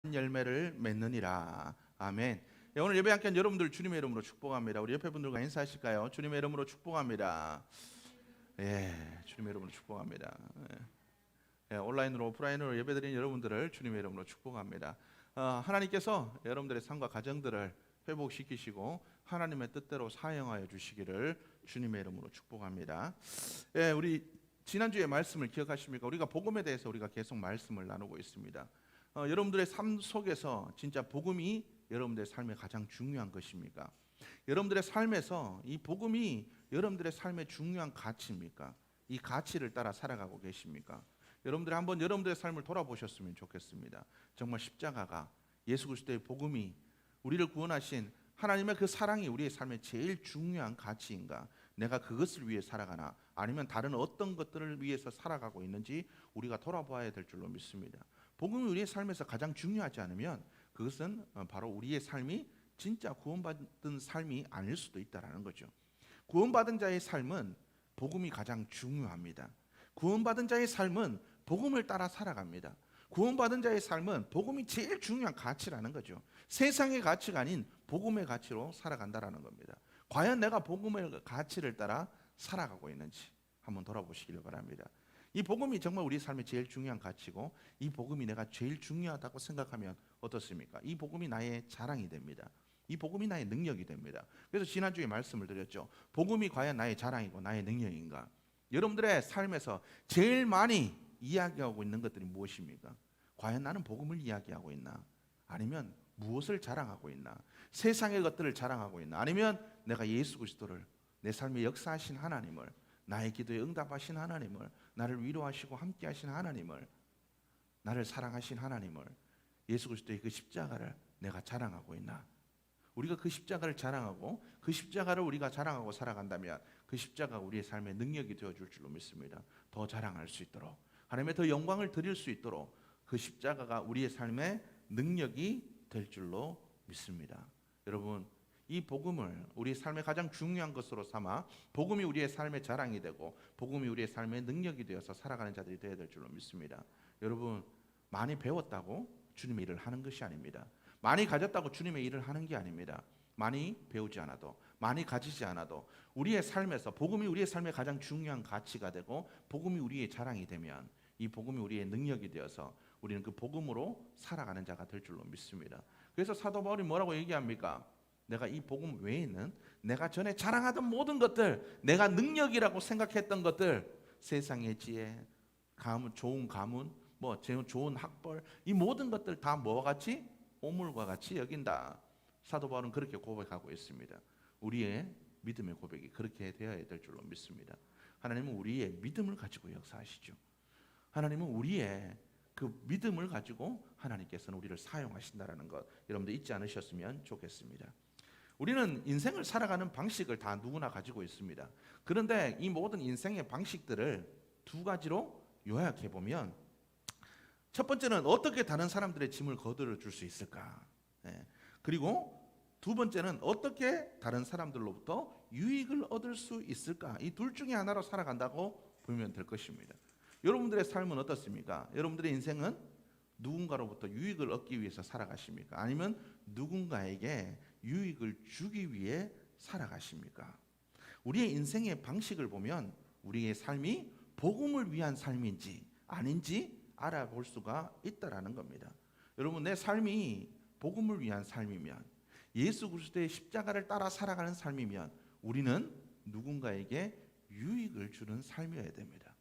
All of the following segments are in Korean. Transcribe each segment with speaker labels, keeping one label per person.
Speaker 1: 열매를 맺느니라. 아멘. 예, 오늘 예배 함께한 여러분들 주님의 이름으로 축복합니다. 우리 옆에 분들과 인사하실까요? 주님의 이름으로 축복합니다. 예, 주님의 이름으로 축복합니다. 예, 온라인으로 오프라인으로 예배드린 여러분들을 주님의 이름으로 축복합니다. 하나님께서 여러분들의 삶과 가정들을 회복시키시고 하나님의 뜻대로 사용하여 주시기를 주님의 이름으로 축복합니다. 예, 우리 지난주에 말씀을 기억하십니까? 우리가 복음에 대해서 우리가 계속 말씀을 나누고 있습니다. 여러분들의 삶 속에서 진짜 복음이 여러분들의 삶에 가장 중요한 것입니까? 여러분들의 삶에서 이 복음이 여러분들의 삶의 중요한 가치입니까? 이 가치를 따라 살아가고 계십니까? 여러분들이 한번 여러분들의 삶을 돌아보셨으면 좋겠습니다. 정말 십자가가 예수 그리스도의 복음이 우리를 구원하신 하나님의 그 사랑이 우리의 삶의 제일 중요한 가치인가? 내가 그것을 위해 살아가나? 아니면 다른 어떤 것들을 위해서 살아가고 있는지 우리가 돌아봐야 될 줄로 믿습니다. 복음이 우리의 삶에서 가장 중요하지 않으면 그것은 바로 우리의 삶이 진짜 구원받은 삶이 아닐 수도 있다는 거죠. 구원받은 자의 삶은 복음이 가장 중요합니다. 구원받은 자의 삶은 복음을 따라 살아갑니다. 구원받은 자의 삶은 복음이 제일 중요한 가치라는 거죠. 세상의 가치가 아닌 복음의 가치로 살아간다는 겁니다. 과연 내가 복음의 가치를 따라 살아가고 있는지 한번 돌아보시길 바랍니다. 이 복음이 정말 우리 삶의 제일 중요한 가치고 이 복음이 내가 제일 중요하다고 생각하면 어떻습니까? 이 복음이 나의 자랑이 됩니다. 이 복음이 나의 능력이 됩니다. 그래서 지난주에 말씀을 드렸죠. 복음이 과연 나의 자랑이고 나의 능력인가? 여러분들의 삶에서 제일 많이 이야기하고 있는 것들이 무엇입니까? 과연 나는 복음을 이야기하고 있나? 아니면 무엇을 자랑하고 있나? 세상의 것들을 자랑하고 있나? 아니면 내가 예수 그리스도를 내 삶에 역사하신 하나님을 나의 기도에 응답하신 하나님을 나를 위로하시고 함께하신 하나님을 나를 사랑하신 하나님을 예수 그리스도의 그 십자가를 내가 자랑하고 있나? 우리가 그 십자가를 자랑하고 그 십자가를 우리가 자랑하고 살아간다면 그 십자가가 우리의 삶의 능력이 되어줄 줄로 믿습니다. 더 자랑할 수 있도록 하나님의 더 영광을 드릴 수 있도록 그 십자가가 우리의 삶의 능력이 될 줄로 믿습니다. 여러분 이 복음을 우리의 삶의 가장 중요한 것으로 삼아 복음이 우리의 삶의 자랑이 되고 복음이 우리의 삶의 능력이 되어서 살아가는 자들이 되어야 될 줄로 믿습니다. 여러분 많이 배웠다고 주님의 일을 하는 것이 아닙니다. 많이 가졌다고 주님의 일을 하는 게 아닙니다. 많이 배우지 않아도 많이 가지지 않아도 우리의 삶에서 복음이 우리의 삶의 가장 중요한 가치가 되고 복음이 우리의 자랑이 되면 이 복음이 우리의 능력이 되어서 우리는 그 복음으로 살아가는 자가 될 줄로 믿습니다. 그래서 사도 바울이 뭐라고 얘기합니까? 내가 이 복음 외에는 내가 전에 자랑하던 모든 것들, 내가 능력이라고 생각했던 것들, 세상의 지혜, 가문, 좋은 가문, 뭐 좋은 학벌, 이 모든 것들 다 뭐와 같이? 오물과 같이 여긴다. 사도 바울은 그렇게 고백하고 있습니다. 우리의 믿음의 고백이 그렇게 되어야 될 줄로 믿습니다. 하나님은 우리의 믿음을 가지고 역사하시죠. 하나님은 우리의 그 믿음을 가지고 하나님께서는 우리를 사용하신다는 것 여러분들 잊지 않으셨으면 좋겠습니다. 우리는 인생을 살아가는 방식을 다 누구나 가지고 있습니다. 그런데 이 모든 인생의 방식들을 두 가지로 요약해 보면 첫 번째는 어떻게 다른 사람들의 짐을 거들어 줄 수 있을까? 그리고 두 번째는 어떻게 다른 사람들로부터 유익을 얻을 수 있을까? 이 둘 중에 하나로 살아간다고 보면 될 것입니다. 여러분들의 삶은 어떻습니까? 여러분들의 인생은 누군가로부터 유익을 얻기 위해서 살아가십니까? 아니면 누군가에게 유익을 주기 위해 살아가십니까? 우리의 인생의 방식을 보면 우리의 삶이 복음을 위한 삶인지 아닌지 알아볼 수가 있다라는 겁니다. 여러분 내 삶이 복음을 위한 삶이면 예수 그리스도의 십자가를 따라 살아가는 삶이면 우리는 누군가에게 유익을 주는 삶이어야 됩니다.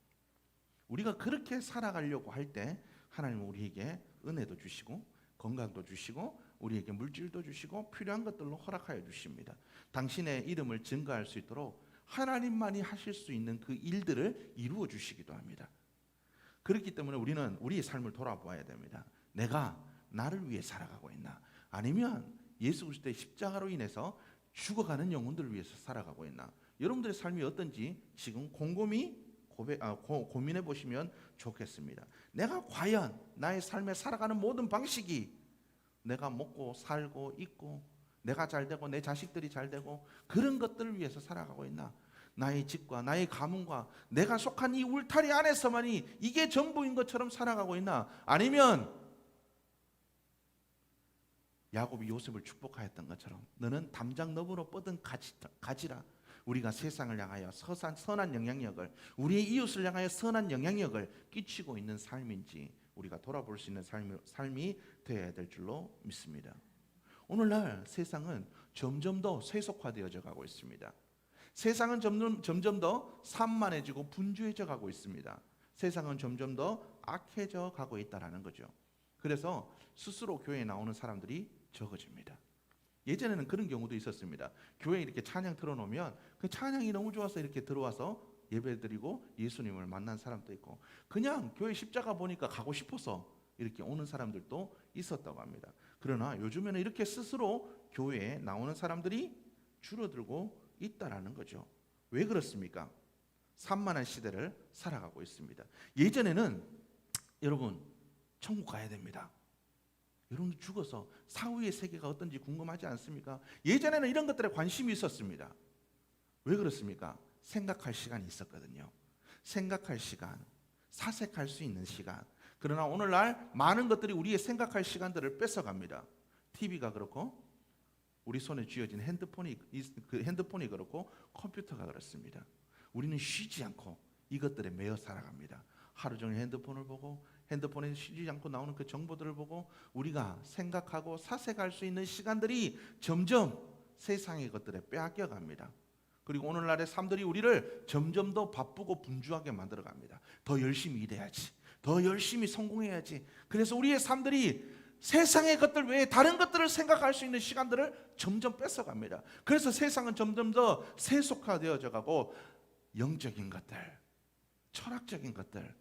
Speaker 1: 우리가 그렇게 살아가려고 할 때 하나님은 우리에게 은혜도 주시고 건강도 주시고 우리에게 물질도 주시고 필요한 것들로 허락하여 주십니다. 당신의 이름을 증거할 수 있도록 하나님만이 하실 수 있는 그 일들을 이루어 주시기도 합니다. 그렇기 때문에 우리는 우리의 삶을 돌아보아야 됩니다. 내가 나를 위해 살아가고 있나? 아니면 예수 그리스도의 십자가로 인해서 죽어가는 영혼들을 위해서 살아가고 있나? 여러분들의 삶이 어떤지 지금 곰곰이 고민해 보시면 좋겠습니다. 내가 과연 나의 삶에 살아가는 모든 방식이 내가 먹고 살고 있고 내가 잘 되고 내 자식들이 잘 되고 그런 것들을 위해서 살아가고 있나? 나의 집과 나의 가문과 내가 속한 이 울타리 안에서만이 이게 전부인 것처럼 살아가고 있나? 아니면 야곱이 요셉을 축복하였던 것처럼 너는 담장 너머로 뻗은 가지라. 우리가 세상을 향하여 선한 영향력을, 우리의 이웃을 향하여 선한 영향력을 끼치고 있는 삶인지 우리가 돌아볼 수 있는 삶이 되어야 될 줄로 믿습니다. 오늘날 세상은 점점 더 세속화되어져 가고 있습니다. 세상은 점점 더 산만해지고 분주해져 가고 있습니다. 세상은 점점 더 악해져 가고 있다는 거죠. 그래서 스스로 교회에 나오는 사람들이 적어집니다. 예전에는 그런 경우도 있었습니다. 교회에 이렇게 찬양 틀어놓으면 그 찬양이 너무 좋아서 이렇게 들어와서 예배드리고 예수님을 만난 사람도 있고, 그냥 교회 십자가 보니까 가고 싶어서 이렇게 오는 사람들도 있었다고 합니다. 그러나 요즘에는 이렇게 스스로 교회에 나오는 사람들이 줄어들고 있다라는 거죠. 왜 그렇습니까? 산만한 시대를 살아가고 있습니다. 예전에는 여러분 천국 가야 됩니다. 여러분 죽어서 사후의 세계가 어떤지 궁금하지 않습니까? 예전에는 이런 것들에 관심이 있었습니다. 왜 그렇습니까? 생각할 시간이 있었거든요. 생각할 시간, 사색할 수 있는 시간. 그러나 오늘날 많은 것들이 우리의 생각할 시간들을 뺏어갑니다. TV가 그렇고 우리 손에 쥐어진 핸드폰이 그렇고 컴퓨터가 그렇습니다. 우리는 쉬지 않고 이것들에 매여 살아갑니다. 하루 종일 핸드폰을 보고 핸드폰에 쉬지 않고 나오는 그 정보들을 보고 우리가 생각하고 사색할 수 있는 시간들이 점점 세상의 것들에 빼앗겨 갑니다. 그리고 오늘날의 삶들이 우리를 점점 더 바쁘고 분주하게 만들어 갑니다. 더 열심히 일해야지, 더 열심히 성공해야지. 그래서 우리의 삶들이 세상의 것들 외에 다른 것들을 생각할 수 있는 시간들을 점점 뺏어갑니다. 그래서 세상은 점점 더 세속화되어져 가고 영적인 것들, 철학적인 것들,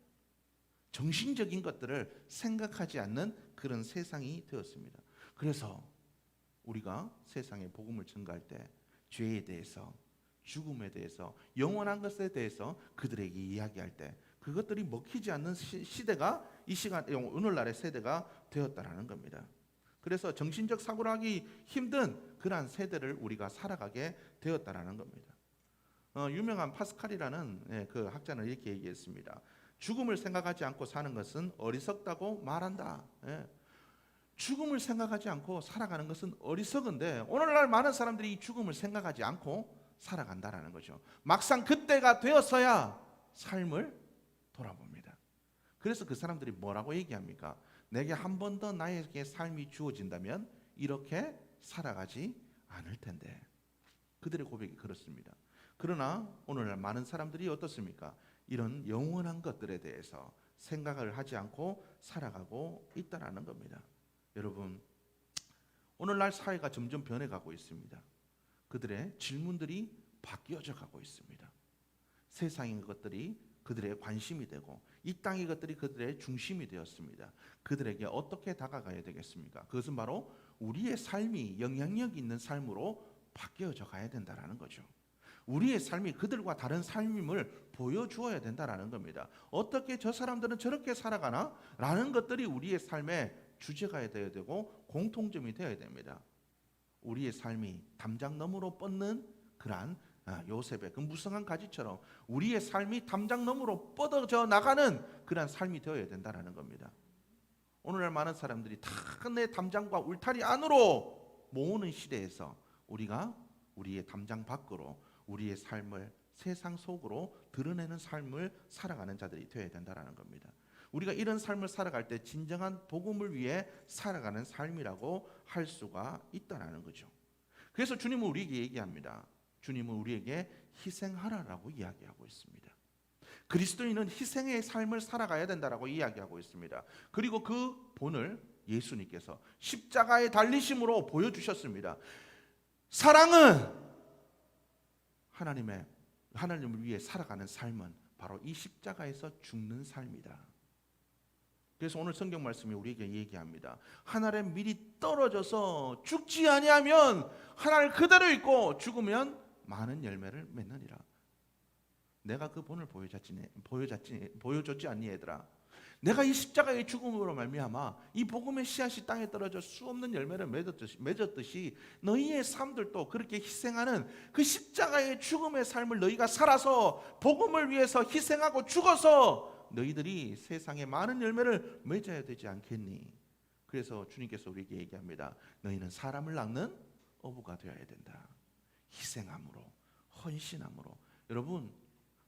Speaker 1: 정신적인 것들을 생각하지 않는 그런 세상이 되었습니다. 그래서 우리가 세상에 복음을 전가할 때 죄에 대해서, 죽음에 대해서, 영원한 것에 대해서 그들에게 이야기할 때 그것들이 먹히지 않는 시대가 이 시간 오늘날의 세대가 되었다라는 겁니다. 그래서 정신적 사고를 하기 힘든 그러한 세대를 우리가 살아가게 되었다라는 겁니다. 유명한 파스칼이라는 그 학자는 이렇게 얘기했습니다. 죽음을 생각하지 않고 사는 것은 어리석다고 말한다. 죽음을 생각하지 않고 살아가는 것은 어리석은데 오늘날 많은 사람들이 이 죽음을 생각하지 않고 살아간다라는 거죠. 막상 그때가 되었어야 삶을 돌아봅니다. 그래서 그 사람들이 뭐라고 얘기합니까? 내게 한 번 더 나에게 삶이 주어진다면 이렇게 살아가지 않을 텐데. 그들의 고백이 그렇습니다. 그러나 오늘날 많은 사람들이 어떻습니까? 이런 영원한 것들에 대해서 생각을 하지 않고 살아가고 있다는 겁니다. 여러분, 오늘날 사회가 점점 변해가고 있습니다. 그들의 질문들이 바뀌어져 가고 있습니다. 세상의 것들이 그들의 관심이 되고 이 땅의 것들이 그들의 중심이 되었습니다. 그들에게 어떻게 다가가야 되겠습니까? 그것은 바로 우리의 삶이 영향력 있는 삶으로 바뀌어져 가야 된다는 거죠. 우리의 삶이 그들과 다른 삶임을 보여주어야 된다는 겁니다. 어떻게 저 사람들은 저렇게 살아가나? 라는 것들이 우리의 삶의 주제가 되어야 되고 공통점이 되어야 됩니다. 우리의 삶이 담장 너머로 뻗는 그러한 요셉의 그 무성한 가지처럼 우리의 삶이 담장 너머로 뻗어져 나가는 그러한 삶이 되어야 된다는 겁니다. 오늘날 많은 사람들이 다 내 담장과 울타리 안으로 모으는 시대에서 우리가 우리의 담장 밖으로 우리의 삶을 세상 속으로 드러내는 삶을 살아가는 자들이 되어야 된다는 겁니다. 우리가 이런 삶을 살아갈 때 진정한 복음을 위해 살아가는 삶이라고 할 수가 있다는 거죠. 그래서 주님은 우리에게 얘기합니다. 주님은 우리에게 희생하라라고 이야기하고 있습니다. 그리스도인은 희생의 삶을 살아가야 된다라고 이야기하고 있습니다. 그리고 그 본을 예수님께서 십자가에 달리심으로 보여주셨습니다. 사랑은 하나님을 위해 살아가는 삶은 바로 이 십자가에서 죽는 삶이다. 그래서 오늘 성경 말씀이 우리에게 얘기합니다. 하늘에 밀이 떨어져서 죽지 아니하면 하늘 그대로 있고 죽으면 많은 열매를 맺느니라. 내가 그 본을 보여줬지 않니 얘들아? 내가 이 십자가의 죽음으로 말미암아 이 복음의 씨앗이 땅에 떨어져 수없는 열매를 맺었듯이 너희의 삶들도 그렇게 희생하는 그 십자가의 죽음의 삶을 너희가 살아서 복음을 위해서 희생하고 죽어서 너희들이 세상에 많은 열매를 맺어야 되지 않겠니? 그래서 주님께서 우리에게 얘기합니다. 너희는 사람을 낚는 어부가 되어야 된다. 희생함으로, 헌신함으로. 여러분,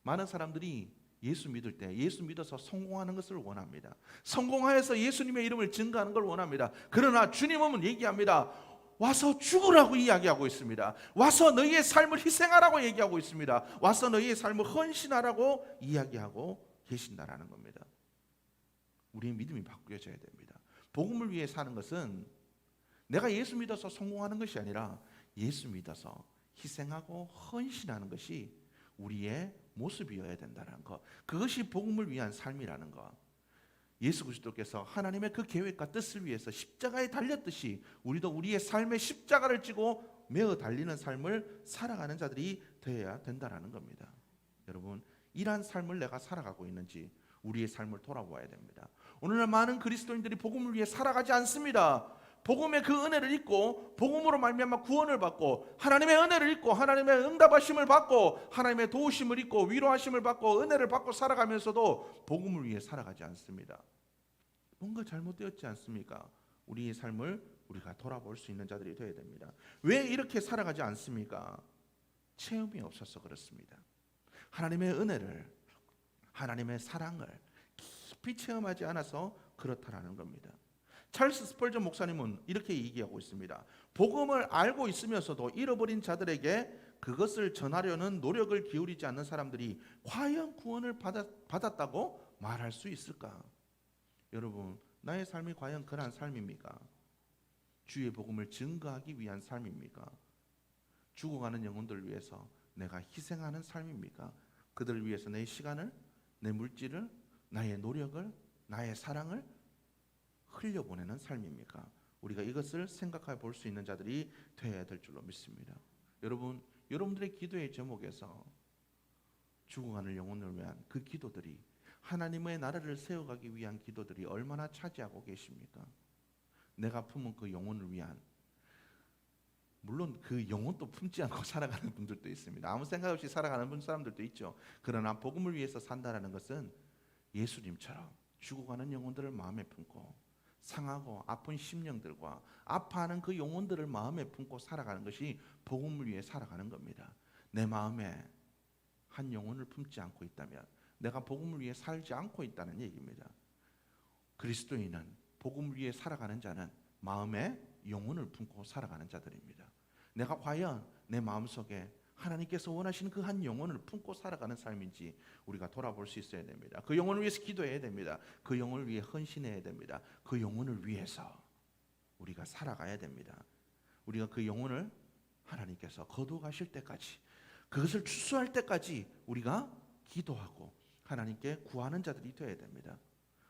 Speaker 1: 많은 사람들이 예수 믿을 때 예수 믿어서 성공하는 것을 원합니다. 성공하여서 예수님의 이름을 증거하는 걸 원합니다. 그러나 주님은 얘기합니다. 와서 죽으라고 이야기하고 있습니다. 와서 너희의 삶을 희생하라고 얘기하고 있습니다. 와서 너희의 삶을 헌신하라고 이야기하고 계신다라는 겁니다. 우리의 믿음이 바뀌어져야 됩니다. 복음을 위해 사는 것은 내가 예수 믿어서 성공하는 것이 아니라 예수 믿어서 희생하고 헌신하는 것이 우리의 모습이어야 된다는 것. 그것이 복음을 위한 삶이라는 것. 예수 그리스도께서 하나님의 그 계획과 뜻을 위해서 십자가에 달렸듯이 우리도 우리의 삶의 십자가를 지고 매어 달리는 삶을 살아가는 자들이 되어야 된다는 겁니다. 여러분, 이러한 삶을 내가 살아가고 있는지 우리의 삶을 돌아보아야 됩니다. 오늘날 많은 그리스도인들이 복음을 위해 살아가지 않습니다. 복음의 그 은혜를 잊고 복음으로 말미암아 구원을 받고 하나님의 은혜를 잊고 하나님의 응답하심을 받고 하나님의 도우심을 잊고 위로하심을 받고 은혜를 받고 살아가면서도 복음을 위해 살아가지 않습니다. 뭔가 잘못되었지 않습니까? 우리의 삶을 우리가 돌아볼 수 있는 자들이 되어야 됩니다. 왜 이렇게 살아가지 않습니까? 체험이 없어서 그렇습니다. 하나님의 은혜를, 하나님의 사랑을 깊이 체험하지 않아서 그렇다라는 겁니다. 찰스 스펄전 목사님은 이렇게 얘기하고 있습니다. 복음을 알고 있으면서도 잃어버린 자들에게 그것을 전하려는 노력을 기울이지 않는 사람들이 과연 구원을 받았다고 말할 수 있을까? 여러분, 나의 삶이 과연 그러한 삶입니까? 주의 복음을 증거하기 위한 삶입니까? 죽어가는 영혼들을 위해서 내가 희생하는 삶입니까? 그들을 위해서 내 시간을, 내 물질을, 나의 노력을, 나의 사랑을 흘려보내는 삶입니까? 우리가 이것을 생각해 볼 수 있는 자들이 되어야 될 줄로 믿습니다. 여러분, 여러분들의 기도의 제목에서 죽어가는 영혼을 위한 그 기도들이, 하나님의 나라를 세워가기 위한 기도들이 얼마나 차지하고 계십니까? 내가 품은 그 영혼을 위한, 물론 그 영혼도 품지 않고 살아가는 분들도 있습니다. 아무 생각 없이 살아가는 사람들도 있죠. 그러나 복음을 위해서 산다라는 것은 예수님처럼 죽어가는 영혼들을 마음에 품고 상하고 아픈 심령들과 아파하는 그 영혼들을 마음에 품고 살아가는 것이 복음을 위해 살아가는 겁니다. 내 마음에 한 영혼을 품지 않고 있다면 내가 복음을 위해 살지 않고 있다는 얘기입니다. 그리스도인은 복음을 위해 살아가는 자는 마음에 영혼을 품고 살아가는 자들입니다. 내가 과연 내 마음속에 하나님께서 원하시는 그 한 영혼을 품고 살아가는 삶인지 우리가 돌아볼 수 있어야 됩니다. 그 영혼을 위해서 기도해야 됩니다. 그 영혼을 위해 헌신해야 됩니다. 그 영혼을 위해서 우리가 살아가야 됩니다. 우리가 그 영혼을 하나님께서 거두어가실 때까지, 그것을 추수할 때까지 우리가 기도하고 하나님께 구하는 자들이 되어야 됩니다.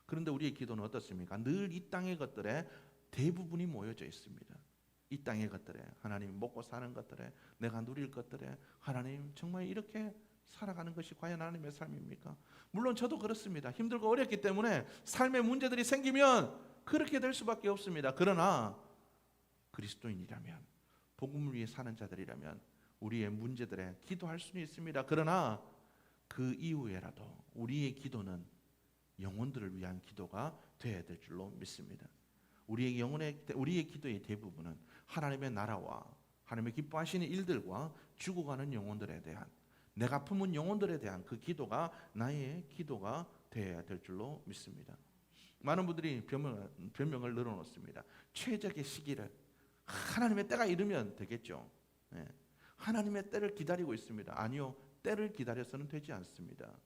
Speaker 1: 그런데 우리의 기도는 어떻습니까? 늘 이 땅의 것들에 대부분이 모여져 있습니다. 이 땅의 것들에, 하나님 먹고 사는 것들에, 내가 누릴 것들에, 하나님 정말 이렇게 살아가는 것이 과연 하나님의 삶입니까? 물론 저도 그렇습니다. 힘들고 어렵기 때문에 삶의 문제들이 생기면 그렇게 될 수밖에 없습니다. 그러나 그리스도인이라면, 복음을 위해 사는 자들이라면 우리의 문제들에 기도할 수는 있습니다. 그러나 그 이후에라도 우리의 기도는 영혼들을 위한 기도가 되어야 될 줄로 믿습니다. 우리의 기도의 대부분은 하나님의 나라와 하나님의 기뻐하시는 일들과 죽어가는 영혼들에 대한, 내가 품은 영혼들에 대한 그 기도가 나의 기도가 되어야 될 줄로 믿습니다. 많은 분들이 변명을 늘어놓습니다. 최적의 시기를, 하나님의 때가 이르면 되겠죠. 네. 하나님의 때를 기다리고 있습니다. 아니요, 때를 기다려서는 되지 않습니다.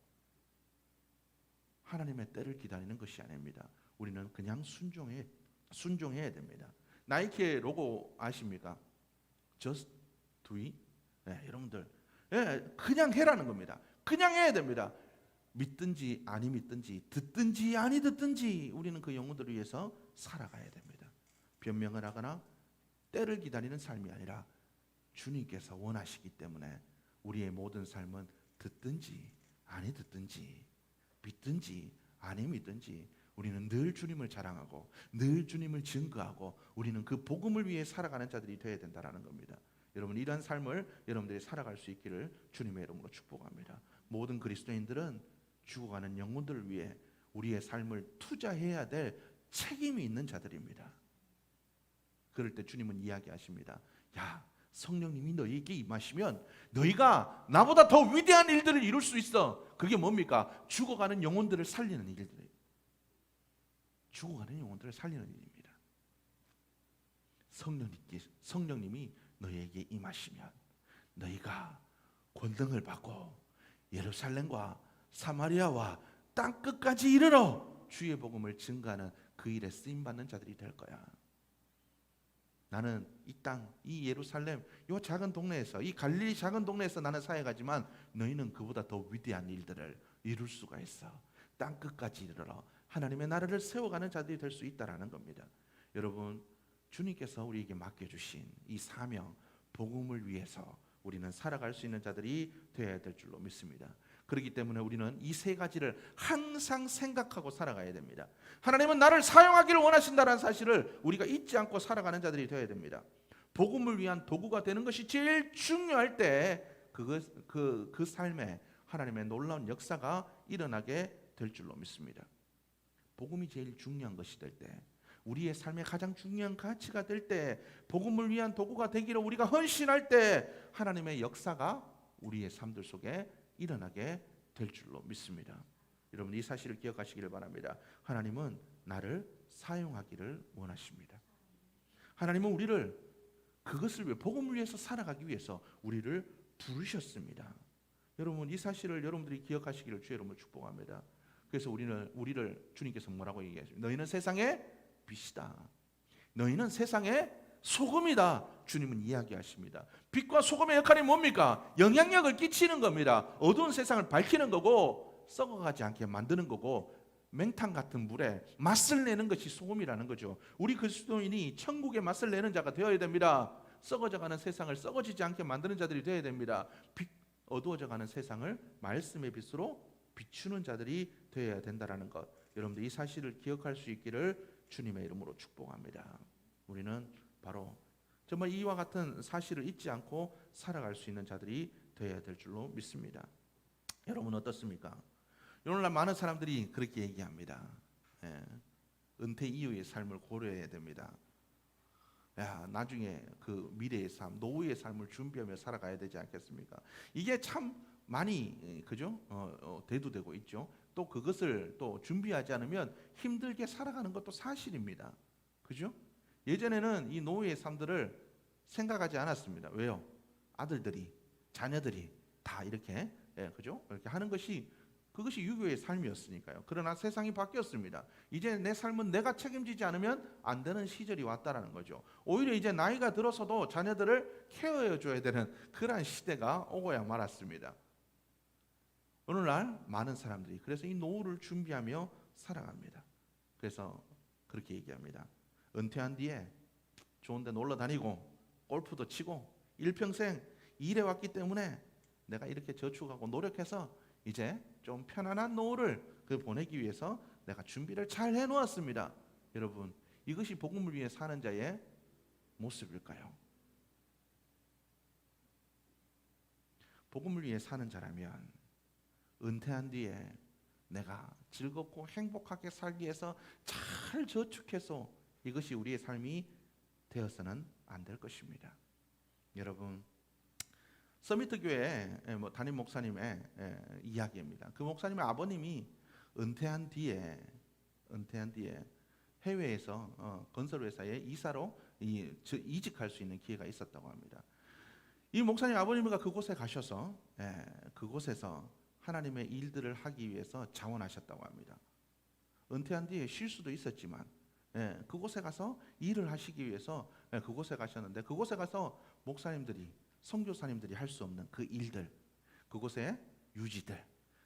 Speaker 1: 하나님의 때를 기다리는 것이 아닙니다. 우리는 그냥 순종해야 됩니다. 나이키의 로고 아십니까? Just do it. 네, 여러분들, 네, 그냥 해라는 겁니다. 그냥 해야 됩니다. 믿든지 아니 믿든지, 듣든지 아니 듣든지 우리는 그 영혼들을 위해서 살아가야 됩니다. 변명을 하거나 때를 기다리는 삶이 아니라 주님께서 원하시기 때문에 우리의 모든 삶은 듣든지 아니 듣든지, 믿든지 아니 믿든지 우리는 늘 주님을 자랑하고 늘 주님을 증거하고 우리는 그 복음을 위해 살아가는 자들이 되어야 된다는 겁니다. 여러분, 이러한 삶을 여러분들이 살아갈 수 있기를 주님의 이름으로 축복합니다. 모든 그리스도인들은 죽어가는 영혼들을 위해 우리의 삶을 투자해야 될 책임이 있는 자들입니다. 그럴 때 주님은 이야기하십니다. 야, 성령님이 너희에게 임하시면 너희가 나보다 더 위대한 일들을 이룰 수 있어. 그게 뭡니까? 죽어가는 영혼들을 살리는 일들이에요. 죽어가는 영혼들을 살리는 일입니다. 성령님이 너희에게 임하시면 너희가 권능을 받고 예루살렘과 사마리아와 땅 끝까지 이르러 주의 복음을 증거하는 그 일에 쓰임받는 자들이 될 거야. 나는 이 땅, 이 예루살렘, 이 작은 동네에서, 이 갈릴리 작은 동네에서 나는 사역하지만 너희는 그보다 더 위대한 일들을 이룰 수가 있어. 땅 끝까지 이르러 하나님의 나라를 세워가는 자들이 될 수 있다라는 겁니다. 여러분, 주님께서 우리에게 맡겨주신 이 사명, 복음을 위해서 우리는 살아갈 수 있는 자들이 되어야 될 줄로 믿습니다. 그렇기 때문에 우리는 이 세 가지를 항상 생각하고 살아가야 됩니다. 하나님은 나를 사용하기를 원하신다는 사실을 우리가 잊지 않고 살아가는 자들이 되어야 됩니다. 복음을 위한 도구가 되는 것이 제일 중요할 때 그 삶에 하나님의 놀라운 역사가 일어나게 될 줄로 믿습니다. 복음이 제일 중요한 것이 될 때, 우리의 삶의 가장 중요한 가치가 될 때, 복음을 위한 도구가 되기를 우리가 헌신할 때 하나님의 역사가 우리의 삶들 속에 일어나게 될 줄로 믿습니다. 여러분, 이 사실을 기억하시기를 바랍니다. 하나님은 나를 사용하기를 원하십니다. 하나님은 우리를 그것을 위해, 복음을 위해서 살아가기 위해서 우리를 부르셨습니다. 여러분, 이 사실을 여러분들이 기억하시기를 주의 이름으로 축복합니다. 그래서 우리를 주님께서 뭐라고 얘기하십니까? 너희는 세상의 빛이다. 너희는 세상의 소금이다. 주님은 이야기하십니다. 빛과 소금의 역할이 뭡니까? 영향력을 끼치는 겁니다. 어두운 세상을 밝히는 거고, 썩어가지 않게 만드는 거고, 맹탕 같은 물에 맛을 내는 것이 소금이라는 거죠. 우리 그리스도인이 천국의 맛을 내는 자가 되어야 됩니다. 썩어져가는 세상을 썩어지지 않게 만드는 자들이 되어야 됩니다. 어두워져가는 세상을 말씀의 빛으로 비추는 자들이 되어야 된다는 것, 여러분들 이 사실을 기억할 수 있기를 주님의 이름으로 축복합니다. 우리는 바로 정말 이와 같은 사실을 잊지 않고 살아갈 수 있는 자들이 되어야 될 줄로 믿습니다. 여러분 어떻습니까? 오늘날 많은 사람들이 그렇게 얘기합니다. 은퇴 이후의 삶을 고려해야 됩니다. 나중에 그 미래의 삶, 노후의 삶을 준비하며 살아가야 되지 않겠습니까? 이게 참 많이 그죠? 대두되고 있죠. 또 그것을 또 준비하지 않으면 힘들게 살아가는 것도 사실입니다. 그죠? 예전에는 이 노후의 삶들을 생각하지 않았습니다. 왜요? 아들들이, 자녀들이 다 이렇게 그죠? 이렇게 하는 것이 그것이 유교의 삶이었으니까요. 그러나 세상이 바뀌었습니다. 이제 내 삶은 내가 책임지지 않으면 안 되는 시절이 왔다라는 거죠. 오히려 이제 나이가 들어서도 자녀들을 케어해 줘야 되는 그러한 시대가 오고야 말았습니다. 오늘날 많은 사람들이 그래서 이 노후를 준비하며 살아갑니다. 그래서 그렇게 얘기합니다. 은퇴한 뒤에 좋은 데 놀러 다니고 골프도 치고 일평생 일해왔기 때문에 내가 이렇게 저축하고 노력해서 이제 좀 편안한 노후를 보내기 위해서 내가 준비를 잘 해놓았습니다. 여러분, 이것이 복음을 위해 사는 자의 모습일까요? 복음을 위해 사는 자라면 은퇴한 뒤에 내가 즐겁고 행복하게 살기 위해서 잘 저축해서 이것이 우리의 삶이 되어서는 안 될 것입니다. 여러분, 서미트 교회 담임 목사님의 이야기입니다. 그 목사님의 아버님이 은퇴한 뒤에 해외에서 건설회사에 이사로 이직할 수 있는 기회가 있었다고 합니다. 이 목사님 아버님과 그곳에 가셔서 그곳에서 하나님의 일들을 하기 위해서 자원하셨다고 합니다. 은퇴한 뒤에 쉴 수도 있었지만 그곳에 가서 일을 하시기 위해서 그곳에 가셨는데, 그곳에 가서 목사님들이, 선교사님들이 할 수 없는 그 일들, 그곳에 유지들,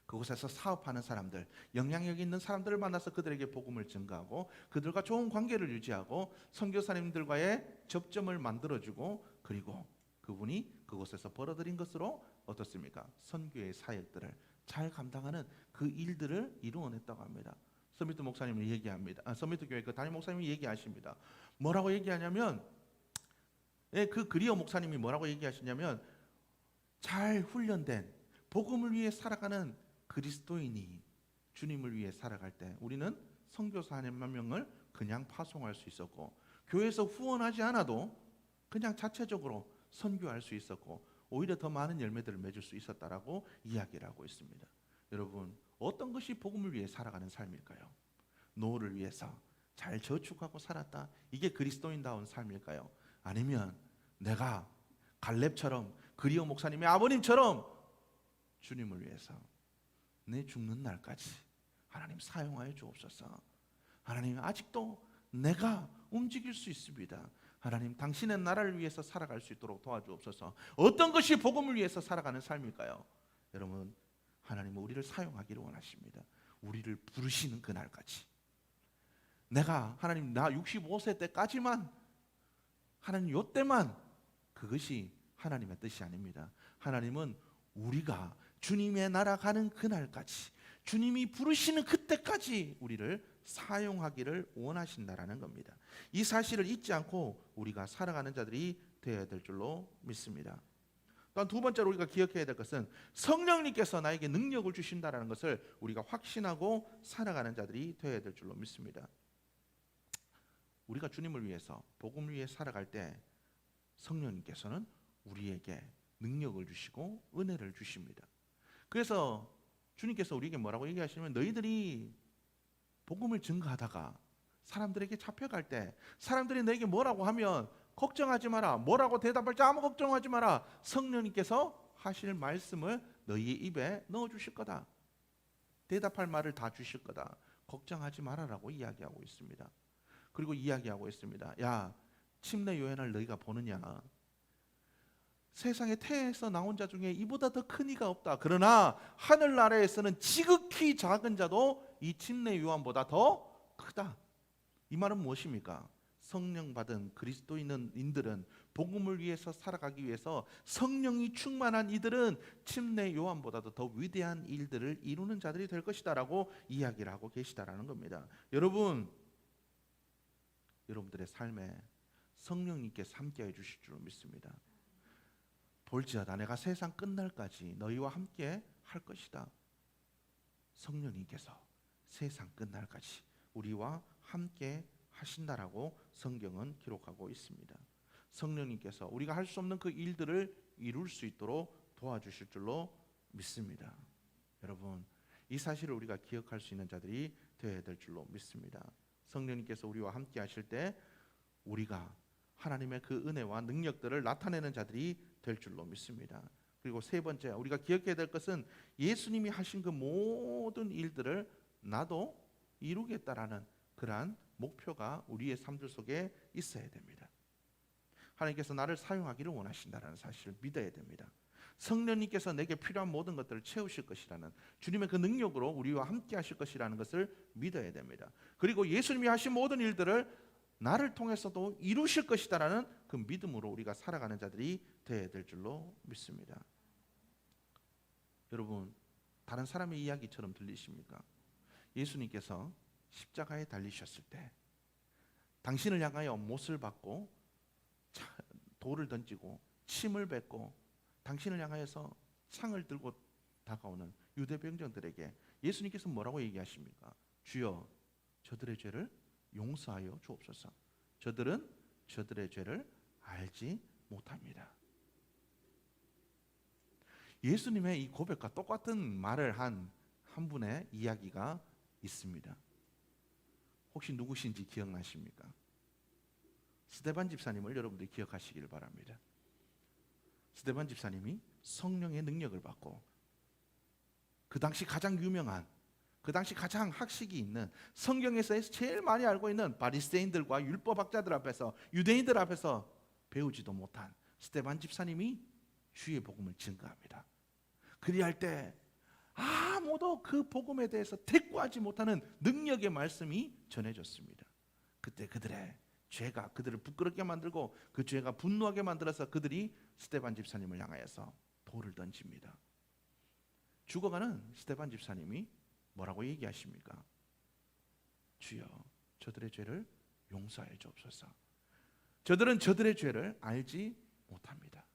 Speaker 1: 그곳에서 사업하는 사람들, 영향력 있는 사람들을 만나서 그들에게 복음을 증거하고 그들과 좋은 관계를 유지하고 선교사님들과의 접점을 만들어주고, 그리고 그분이 그곳에서 벌어들인 것으로 어떻습니까? 선교의 사역들을 잘 감당하는 그 일들을 이루어냈다고 합니다. 서미트 목사님이 얘기합니다. 서미트 교회 그 담임 목사님이 얘기하십니다. 뭐라고 얘기하냐면, 그 그리어 목사님이 뭐라고 얘기하시냐면, 잘 훈련된 복음을 위해 살아가는 그리스도인이 주님을 위해 살아갈 때 우리는 선교사 한 명을 그냥 파송할 수 있었고, 교회에서 후원하지 않아도 그냥 자체적으로 선교할 수 있었고, 오히려 더 많은 열매들을 맺을 수 있었다라고 이야기를 하고 있습니다. 여러분, 어떤 것이 복음을 위해 살아가는 삶일까요? 노후를 위해서 잘 저축하고 살았다, 이게 그리스도인다운 삶일까요? 아니면 내가 갈렙처럼, 그리오 목사님의 아버님처럼 주님을 위해서 내 죽는 날까지 하나님 사용하여 주옵소서. 하나님, 아직도 내가 움직일 수 있습니다. 하나님, 당신의 나라를 위해서 살아갈 수 있도록 도와주옵소서. 어떤 것이 복음을 위해서 살아가는 삶일까요? 여러분, 하나님은 우리를 사용하기를 원하십니다. 우리를 부르시는 그날까지. 내가 하나님, 나 65세 때까지만, 하나님 요때만, 그것이 하나님의 뜻이 아닙니다. 하나님은 우리가 주님의 나라 가는 그날까지, 주님이 부르시는 그때까지 우리를 사용하기를 원하신다라는 겁니다. 이 사실을 잊지 않고 우리가 살아가는 자들이 되어야 될 줄로 믿습니다. 또한 두 번째로 우리가 기억해야 될 것은 성령님께서 나에게 능력을 주신다라는 것을 우리가 확신하고 살아가는 자들이 되어야 될 줄로 믿습니다. 우리가 주님을 위해서, 복음을 위해 살아갈 때 성령님께서는 우리에게 능력을 주시고 은혜를 주십니다. 그래서 주님께서 우리에게 뭐라고 얘기하시냐면, 너희들이 복음을 증거하다가 사람들에게 잡혀갈 때 사람들이 너에게 뭐라고 하면 걱정하지 마라. 뭐라고 대답할지 아무 걱정하지 마라. 성령님께서 하실 말씀을 너희의 입에 넣어주실 거다. 대답할 말을 다 주실 거다. 걱정하지 마라라고 이야기하고 있습니다. 그리고 이야기하고 있습니다. 야, 침례 요한을 너희가 보느냐? 세상에 태에서 나온 자 중에 이보다 더 큰 이가 없다. 그러나 하늘나라에서는 지극히 작은 자도 이 침례 요한보다 더 크다. 이 말은 무엇입니까? 성령 받은 그리스도인들은, 복음을 위해서 살아가기 위해서 성령이 충만한 이들은 침례 요한보다도 더 위대한 일들을 이루는 자들이 될 것이다라고 이야기를 하고 계시다라는 겁니다. 여러분들의 삶에 성령님께서 함께해 주실 줄 믿습니다. 볼지어다 내가 세상 끝날까지 너희와 함께 할 것이다. 성령님께서 세상 끝날까지 우리와 함께 하신다라고 성경은 기록하고 있습니다. 성령님께서 우리가 할 수 없는 그 일들을 이룰 수 있도록 도와주실 줄로 믿습니다. 여러분, 이 사실을 우리가 기억할 수 있는 자들이 되어야 될 줄로 믿습니다. 성령님께서 우리와 함께 하실 때 우리가 하나님의 그 은혜와 능력들을 나타내는 자들이 될 줄로 믿습니다. 그리고 세 번째, 우리가 기억해야 될 것은 예수님이 하신 그 모든 일들을 나도 이루겠다라는 그러한 목표가 우리의 삶들 속에 있어야 됩니다. 하나님께서 나를 사용하기를 원하신다는 사실을 믿어야 됩니다. 성령님께서 내게 필요한 모든 것들을 채우실 것이라는 주님의 그 능력으로 우리와 함께 하실 것이라는 것을 믿어야 됩니다. 그리고 예수님이 하신 모든 일들을 나를 통해서도 이루실 것이다라는 그 믿음으로 우리가 살아가는 자들이 되어야 될 줄로 믿습니다. 여러분, 다른 사람의 이야기처럼 들리십니까? 예수님께서 십자가에 달리셨을 때 당신을 향하여 못을 받고 돌을 던지고 침을 뱉고 당신을 향하여서 창을 들고 다가오는 유대 병정들에게 예수님께서 뭐라고 얘기하십니까? 주여, 저들의 죄를 용서하여 주옵소서. 저들은 저들의 죄를 알지 못합니다. 예수님의 이 고백과 똑같은 말을 한 분의 이야기가 있습니다. 혹시 누구신지 기억나십니까? 스데반 집사님을 여러분들이 기억하시기를 바랍니다. 스데반 집사님이 성령의 능력을 받고 그 당시 가장 유명한, 그 당시 가장 학식이 있는, 성경에서 제일 많이 알고 있는 바리새인들과 율법학자들 앞에서, 유대인들 앞에서 배우지도 못한 스데반 집사님이 주의 복음을 증거합니다. 그리할 때 아무도 그 복음에 대해서 대꾸하지 못하는 능력의 말씀이 전해졌습니다. 그때 그들의 죄가 그들을 부끄럽게 만들고 그 죄가 분노하게 만들어서 그들이 스데반 집사님을 향하여서 돌을 던집니다. 죽어가는 스데반 집사님이 뭐라고 얘기하십니까? 주여, 저들의 죄를 용서하여 주옵소서. 저들은 저들의 죄를 알지 못합니다.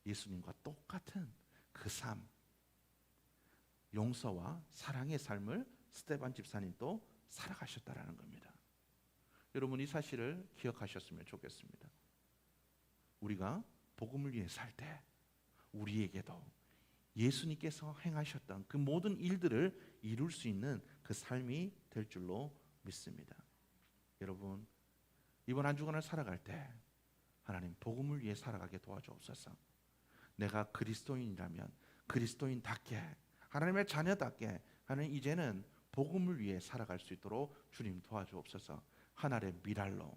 Speaker 1: 예수님과 똑같은 그 삶, 용서와 사랑의 삶을 스데반 집사님도 살아가셨다라는 겁니다. 여러분 이 사실을 기억하셨으면 좋겠습니다. 우리가 복음을 위해 살 때 우리에게도 예수님께서 행하셨던 그 모든 일들을 이룰 수 있는 그 삶이 될 줄로 믿습니다. 여러분 이번 한 주간을 살아갈 때 하나님 복음을 위해 살아가게 도와주옵소서. 내가 그리스도인이라면 그리스도인답게 하나님의 자녀답게 하나님 이제는 복음을 위해 살아갈 수 있도록 주님 도와주옵소서. 하늘의 미랄로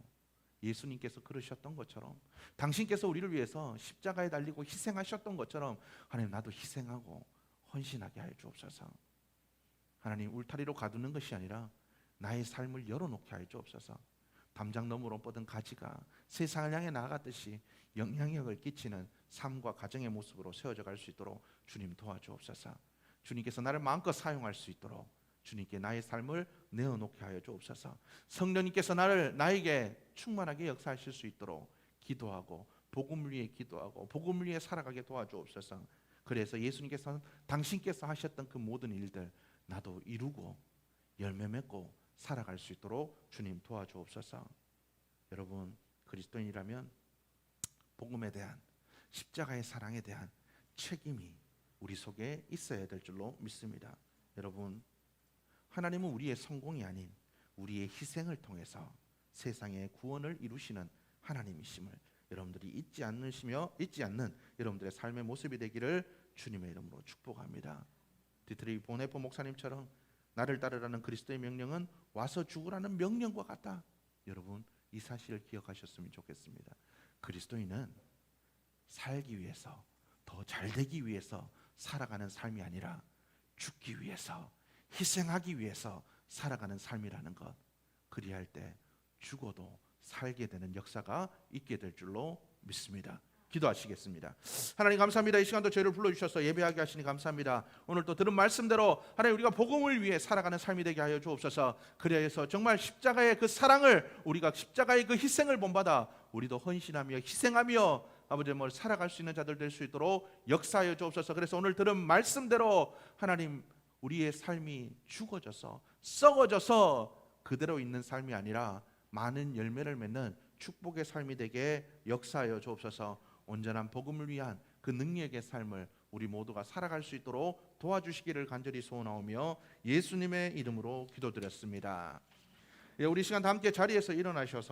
Speaker 1: 예수님께서 그러셨던 것처럼 당신께서 우리를 위해서 십자가에 달리고 희생하셨던 것처럼 하나님 나도 희생하고 헌신하게 하여 주옵소서. 하나님 울타리로 가두는 것이 아니라 나의 삶을 열어놓게 하여 주옵소서. 담장 너머로 뻗은 가지가 세상을 향해 나아갔듯이 영향력을 끼치는 삶과 가정의 모습으로 세워져 갈 수 있도록 주님 도와주옵소서. 주님께서 나를 마음껏 사용할 수 있도록 주님께 나의 삶을 내어놓게 하여 주옵소서. 성령님께서 나에게 충만하게 역사하실 수 있도록 기도하고 복음을 위해 기도하고 복음을 위해 살아가게 도와주옵소서. 그래서 예수님께서 당신께서 하셨던 그 모든 일들 나도 이루고 열매 맺고 살아갈 수 있도록 주님 도와주옵소서. 여러분 그리스도인이라면 복음에 대한 십자가의 사랑에 대한 책임이 우리 속에 있어야 될 줄로 믿습니다. 여러분 하나님은 우리의 성공이 아닌 우리의 희생을 통해서 세상의 구원을 이루시는 하나님이심을 여러분들이 잊지 않는 여러분들의 삶의 모습이 되기를 주님의 이름으로 축복합니다. 디트리 보네포 목사님처럼 나를 따르라는 그리스도의 명령은 와서 죽으라는 명령과 같다. 여러분 이 사실을 기억하셨으면 좋겠습니다. 그리스도인은 살기 위해서 더 잘되기 위해서 살아가는 삶이 아니라 죽기 위해서 희생하기 위해서 살아가는 삶이라는 것. 그리할 때 죽어도 살게 되는 역사가 있게 될 줄로 믿습니다. 기도하시겠습니다. 하나님 감사합니다. 이 시간도 저희를 불러주셔서 예배하게 하시니 감사합니다. 오늘 또 들은 말씀대로 하나님 우리가 복음을 위해 살아가는 삶이 되게 하여 주옵소서. 그래서 정말 십자가의 그 사랑을 우리가 십자가의 그 희생을 본받아 우리도 헌신하며 희생하며 아버지 살아갈 수 있는 자들 될 수 있도록 역사하여 주옵소서. 그래서 오늘 들은 말씀대로 하나님 우리의 삶이 죽어져서 썩어져서 그대로 있는 삶이 아니라 많은 열매를 맺는 축복의 삶이 되게 역사하여 주옵소서. 온전한 복음을 위한 그 능력의 삶을 우리 모두가 살아갈 수 있도록 도와주시기를 간절히 소원하오며 예수님의 이름으로 기도드렸습니다. 우리 시간 다 함께 자리에서 일어나셔서